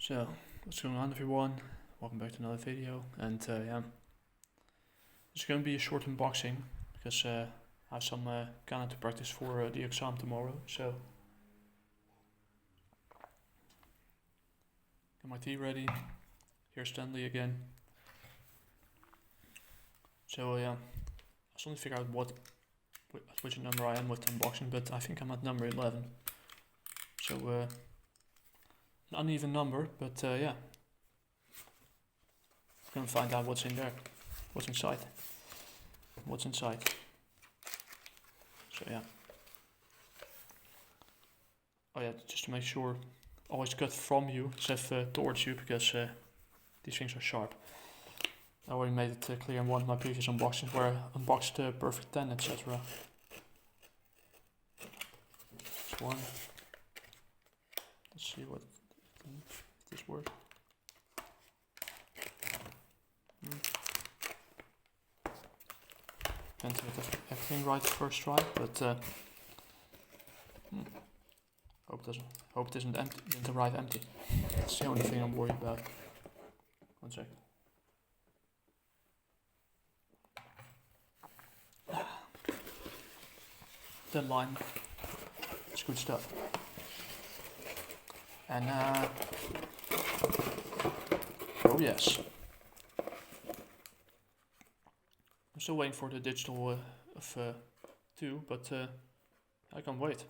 So, what's going on everyone? Welcome back to another video, and yeah, it's going to be a short unboxing because I have some kana to practice for the exam tomorrow. So, got my tea ready. Here's Stanley again. So yeah, I still need to figure out which number I am with the unboxing, but I think I'm at number 11. So an uneven number, but yeah, we're gonna find out what's in there, what's inside. So yeah. Oh yeah, just to make sure, always cut from you instead of towards you, because these things are sharp. I already made it clear in one of my previous unboxings where I unboxed Perfect 10, etc. This one. Let's see if this works. Can't get everything right first try, but hope it isn't empty, isn't right empty. That's the only thing I'm worried about. One sec. That line, it's good stuff. And oh yes, I'm still waiting for the digital of 2, but I can't wait.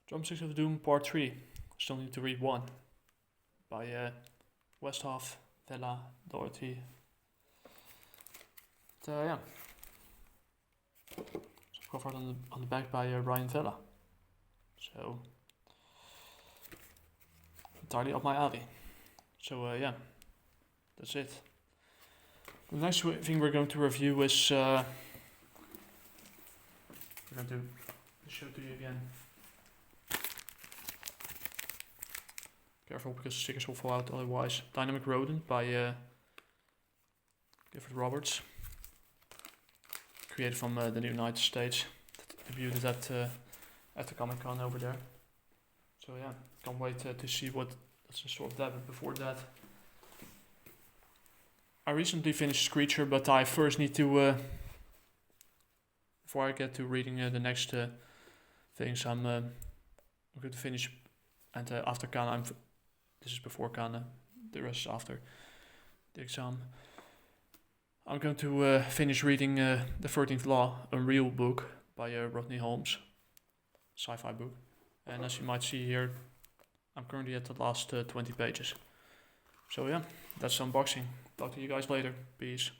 Drumsticks of Doom Part 3. Still need to read 1 by Westhoff, Vella, Dorothy. But yeah, it's covered on the back by Ryan Vella. So entirely up my alley. So yeah, that's it. The next thing we're going to review is we're going to show to you again. Careful, because the stickers will fall out otherwise. Dynamic Rodent by Gifford Roberts. Created from the United States. Debuted at the Comic Con over there. So yeah, can't wait to see what's in store of that. But before that, I recently finished Screecher, but I first need to before I get to reading the next things, I'm going to finish, and after Kana, this is before Kana, the rest is after the exam. I'm going to finish reading the 13th Law, Unreal book by Rodney Holmes, sci-fi book. And as you might see here, I'm currently at the last 20 pages. So yeah, that's the unboxing. Talk to you guys later. Peace.